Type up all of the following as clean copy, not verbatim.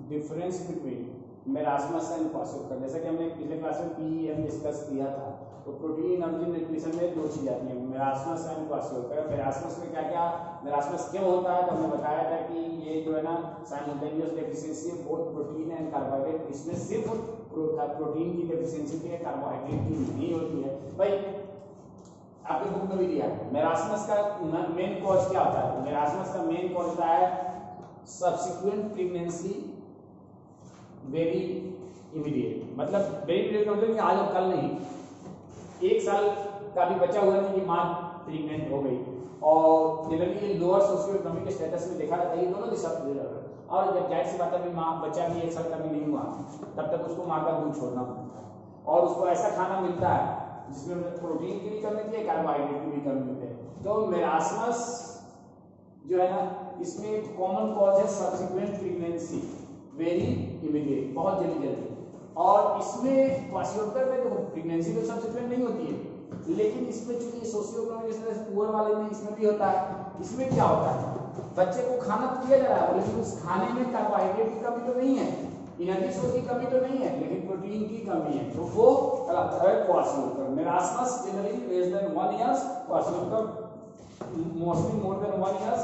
Difference between marasmus and kwashiorkor. जैसा कि हमने पिछले क्लास में पीईएम डिस्कस किया था, तो प्रोटीन एनर्जी न्यूट्रिशन में दो चीज आती है, मेरास्मस एंड क्वाशियोकर। मेरास्मस में क्या क्या, मेरास्मस क्यों होता है, तो हमने बताया था कि ये जो है ना साइमल्टेनियस डेफिशिएंसी है बोथ प्रोटीन एंड कार्बोहाइड्रेट। इसमें सिर्फ प्रोटीन की डेफिशिएंसी होती है, कार्बोहाइड्रेट की नहीं होती है। भाई आपके बुक में भी दिया है मेरास्मस का मेन कॉज क्या होता है। मेरास्मस का मेन कॉज होता है सब्सिक्वेंट प्रेगनेंसी वेरी इमीडिएट, मतलब वेरी इमीडिएट मतलब कि आज और कल नहीं, 1 साल का भी बच्चा हुआ नहीं कि माँ प्रेग्नेंट हो गई। और जनरली ये लोअर सोशियो इकोनॉमिक स्टेटस में देखा जाता है, ये दोनों दिशा और जब जाहिर सी बात है माँ बच्चा भी 1 साल का भी नहीं हुआ तब तक उसको माँ का दूध छोड़ना पड़ता है, और उसको ऐसा खाना मिलता है जिसमें प्रोटीन की भी कमी होती है, कार्बोहाइड्रेट की भी कमी होती है। तो मेरास्मस जो है ना इसमें कॉमन कॉज है सब्सिक्वेंट प्रेगनेंसी वेरी इमीडिएट, बहुत जल्दी जल्दी। और इसमें क्वाशियोकर में देखो प्रेगनेंसी तो सब्सिक्वेंट नहीं होती है, लेकिन इसमें चूंकि सोशियो इकोनॉमिक पुअर वाले में इसमें भी होता है। इसमें क्या होता है, बच्चे को खाना तो दिया जा रहा है लेकिन उस खाने में कार्बोहाइड्रेट की कमी तो नहीं है, एनर्जी सोर्स की कमी तो नहीं है, लेकिन प्रोटीन की कमी है, तो वो कहलाता है kwashiorkor. Marasmus generally less than 1 years, kwashiorkor mostly more than 1 years,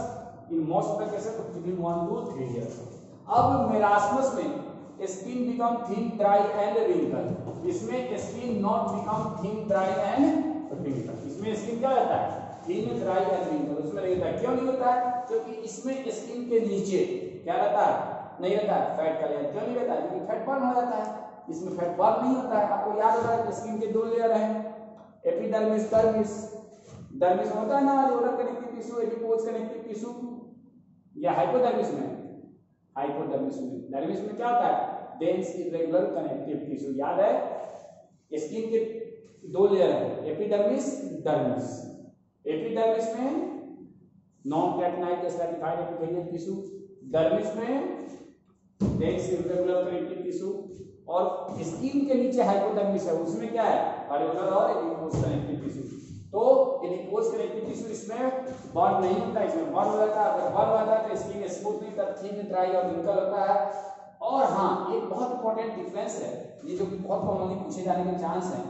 in most of the cases between 1 to 3 years. अब मेरास्मस में skin become thin dry and wrinkle, इसमें skin not become thin dry and wrinkle. इसमें skin क्या रहता है, thin dry and wrinkle, उसमें नहीं रहता है। क्यों नहीं होता है, क्योंकि इसमें स्किन के नीचे क्या रहता है, नहीं रहता है फैट का लेयर। क्यों नहीं रहता है, क्योंकि फैट बर्न हो जाता है, इसमें फैट बर्न नहीं होता है। आपको याद होगा कि स्किन के 2 लेयर हैं, एपिडर्मिस डर्मिस। डर्मिस होता है ना neural connective tissue, adipose connective tissue, या हाइपोडर्मिस में, हाइपोडर्मिस में, डर्मिस में क्या होता है डेंस इरेगुलर कनेक्टिव टिश्यू। याद है स्किन के 2 लेयर है, एपिडर्मिस डर्मिस। एपिडर्मिस में non keratinised stratified epithelial tissue, dermis में डेंस इरेगुलर कनेक्टिव टिश्यू, और स्किन के नीचे हाइपोडर्मिस है, उसमें क्या है ऑरिकुलर और एडिपोज कनेक्टिव टिश्यू। तो एडिपोज कनेक्टिव टिश्यू इसमें बर्न नहीं होता, इसमें बर्न हो जाता है। अगर बर्न होता है तो स्किन स्मूथ नहीं होता, थिन ड्राई और रिंकल होता है। और हाँ एक बहुत इंपॉर्टेंट डिफरेंस है, ये जो कि बहुत कॉमनली पूछे जाने के चांस हैं,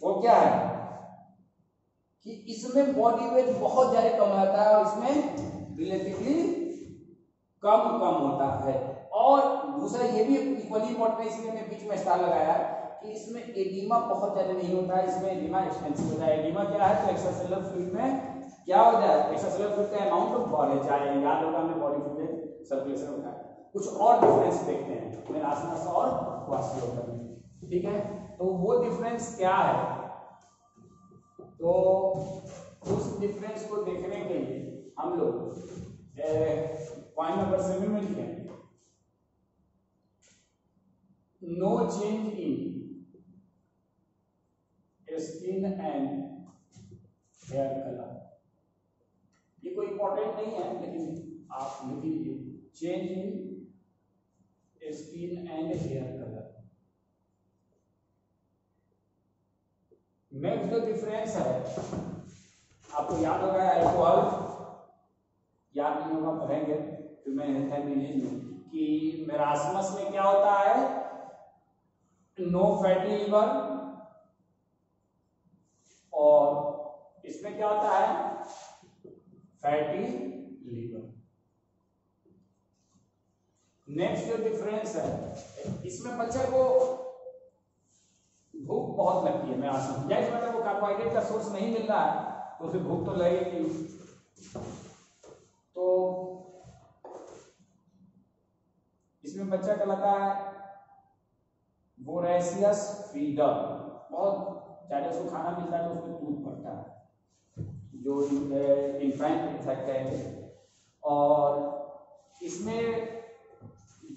वो क्या है कि इसमें बॉडी वेट बहुत ज्यादा कम रहता है और इसमें रिलेटिवली कम होता है। और दूसरा ये भी इक्वली इंपॉर्टेंट है, इसलिए मैंने बीच में स्टार लगाया कि इसमें एडिमा बहुत ज्यादा नहीं होता है, इसमें एडिमा एक्सटेंसिव होता है। एडिमा क्या है, तो एक्स्ट्रासेलुलर फ्लूइड में क्या हो जाए, एक्स्ट्रासेलुलर फ्लूइड का अमाउंट बढ़ जाए। याद होगा हमने बॉडी फ्लूइड में सर्कुलेशन होता है। कुछ और डिफरेंस देखते हैं मेरास्मस और क्वाशियोकर में, ठीक है। तो वो डिफरेंस क्या है, तो उस डिफरेंस को देखने के लिए हम लोग पॉइंट नंबर 7 में लिखें, no change in skin and hair colour. ये कोई इंपॉर्टेंट नहीं है लेकिन आप लिख लीजिए, change in skin and hair colour. Next जो डिफरेंस है आपको याद होगा, अल्कोहल याद नहीं होगा, पढ़ेंगे फिर मैं कि मेरास्मस में क्या होता है, नो फैटी लीवर, और इसमें क्या होता है फैटी लीवर। नेक्स्ट जो डिफरेंस है, इसमें बच्चे को भूख बहुत लगती है मेरास्मस, जैसे मतलब वो कार्बोहाइड्रेट का सोर्स नहीं मिल रहा है तो उसे भूख तो लगेगी। तो इसमें बच्चा कहलाता है वोरेशियस फीडर, बहुत ज्यादा उसको खाना मिलता है तो उसमें दूध पड़ता है, जो इन्फेंट इफेक्ट है। और इसमें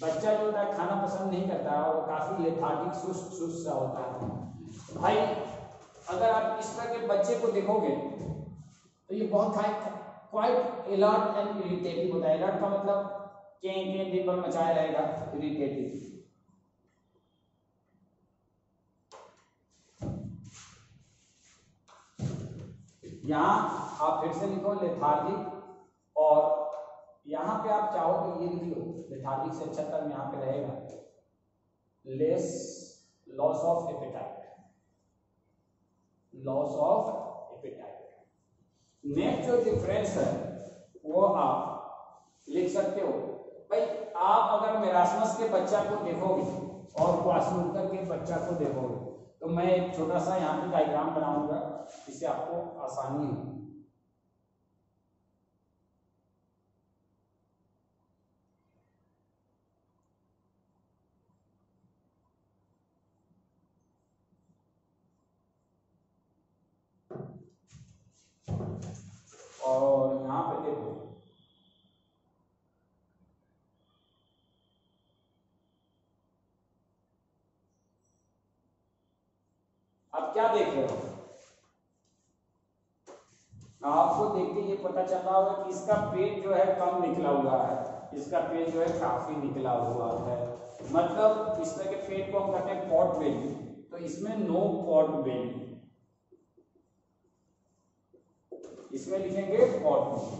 बच्चा जो होता है खाना पसंद नहीं करता है और काफी लेथार्जिक सुस्त सा होता है। भाई अगर आप इस तरह के बच्चे को देखोगे तो ये बहुत क्वाइट अलर्ट एंड इरिटेटिव होता है। अलर्ट का मतलब के दिन भर मचाया रहेगा, इरिटेटिव। यहाँ आप फिर से लिखो लेथार्जिक और यहाँ पे आप चाहो तो ये लिख लो, लेथार्जिक से अच्छा टर्म यहाँ पे रहेगा, less loss of appetite, loss of appetite. Next जो डिफरेंस है वो आप लिख सकते हो भाई, आप अगर मेरास्मस के बच्चा को देखोगे और क्वासुल्कर के बच्चा को देखोगे तो मैं एक छोटा सा यहाँ पे डायग्राम बनाऊंगा, इससे आपको आसानी हो। और यहाँ पे देखो, अब क्या देख रहे हो, आपको देख के ये पता चल रहा होगा कि इसका पेट जो है कम निकला हुआ है, इसका पेट जो है काफी निकला हुआ है, मतलब इस तरह के पेट को हम कहते हैं पॉट बेली, तो इसमें नो पॉट बेली, इसमें लिखेंगे पॉट बेली।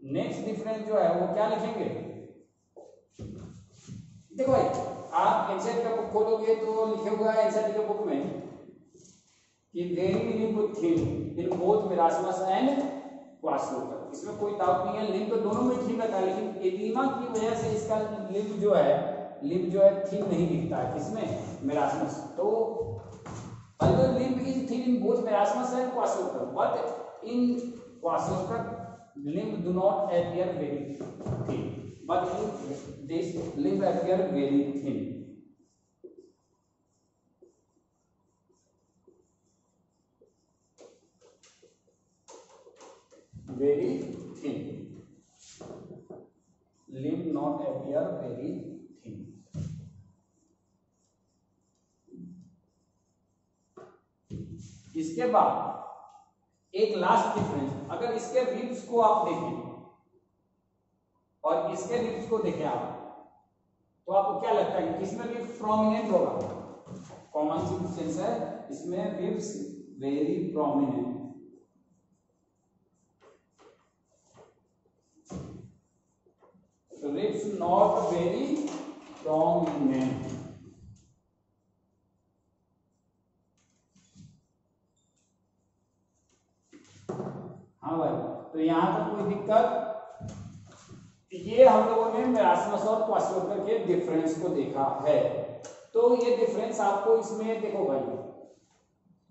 नेक्स्ट डिफरेंस जो है वो क्या लिखेंगे, देखो भाई आप एनसीईआरटी का बुक खोलोगे तो लिखे हुआ है एनसीईआरटी के बुक में कि very limb thin in both marasmus and kwashiorkor, इसमें कोई डाउट नहीं है, लिम्ब तो दोनों में ठीक रहता है, लेकिन एडिमा की वजह से इसका लिम्ब जो है थिन नहीं दिखता है, किसमें, मेरास्मस। तो although limb is thin in both Merasmus and Kwashiorkor, but in Kwashiorkor limb do not appear very thin, but in this limb appear very thin. Very thin. Limb not appear very thin. इसके बाद एक last difference, अगर इसके ribs को आप देखें और इसके रिब्स को देखें आप, तो आपको क्या लगता है कि किसमें रिब्स प्रोमिनेंट होगा, कॉमन सी डिफरेंस है, इसमें ribs very prominent, ribs not very prominent. हाँ भाई, तो यहां तक कोई दिक्कत, ये हम लोगों ने मेरास्मस और क्वाशियोरकर के डिफरेंस को देखा है। तो ये डिफरेंस आपको इसमें देखो भाई,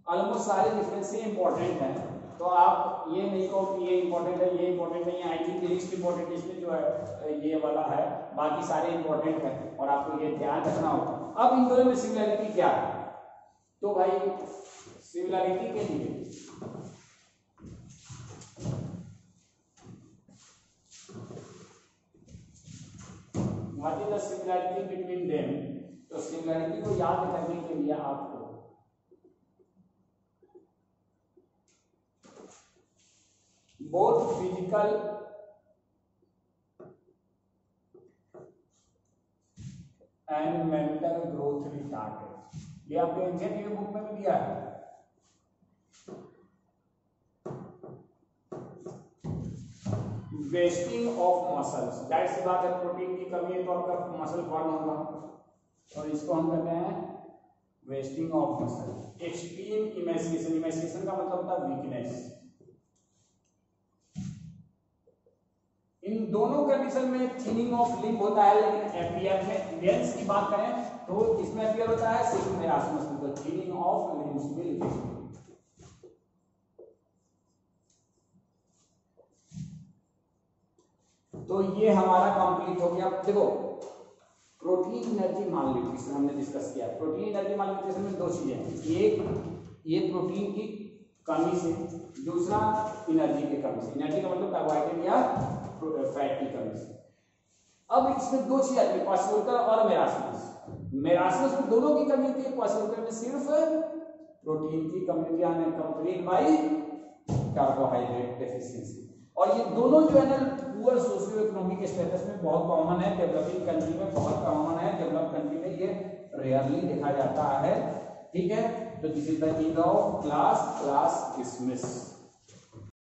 ऑलमोस्ट सारे डिफरेंस ही इंपॉर्टेंट हैं, तो आप ये नहीं कहो कि ये इंपॉर्टेंट है, ये इंपॉर्टेंट नहीं है। आई थिंक लिस्ट इंपॉर्टेंट इसमें जो है ये वाला है, बाकी सारे इंपॉर्टेंट है और आपको ये ध्यान रखना होगा। अब इन दोनों में सिमिलरिटी क्या है, तो भाई सिमिलरिटी के लिए what is the similarity between them, तो सिमिलरिटी को याद करने के लिए आपको both physical and mental growth retarded, ये आपके एनसीईआरटी के बुक में भी दिया है। वेस्टिंग ऑफ मसल्स, जाहिर सी बात है प्रोटीन की कमी है तो आपका मसल फॉर्म होगा, और इसको हम कहते हैं wasting of muscle. Extreme emaciation, emaciation का मतलब होता है वीकनेस। इन दोनों कंडीशन में थिनिंग ऑफ लिम्ब होता है, लेकिन एपियर में लेंस की बात करें तो इसमें एपियर होता है सिर्फ मेरास्मस में, तो thinning of limbs will be. तो ये हमारा कंप्लीट हो गया। देखो प्रोटीन एनर्जी मालन्यूट्रिशन हमने डिस्कस किया। प्रोटीन एनर्जी मालन्यूट्रिशन में दो चीजें हैं, एक ये प्रोटीन की कमी से, दूसरा एनर्जी की कमी से। एनर्जी का मतलब कार्बोहाइड्रेट या फैट की कमी से। अब इसमें दो चीजें आती है, क्वाशियोरकर और मेरास्मस। मेरास्मस में दोनों की कमी होती है, क्वाशियोरकर में सिर्फ प्रोटीन की कमी होती है, कंप्लीट बाई कार्बोहाइड्रेट डेफिशिएंसी। और ये दोनों जो है ना पुअर सोशियो इकोनॉमिक स्टेटस में बहुत कॉमन है, डेवलपिंग कंट्री में बहुत कॉमन है, डेवलप कंट्री में ये रेयरली देखा जाता है। ठीक है, तो this is the end of class dismiss.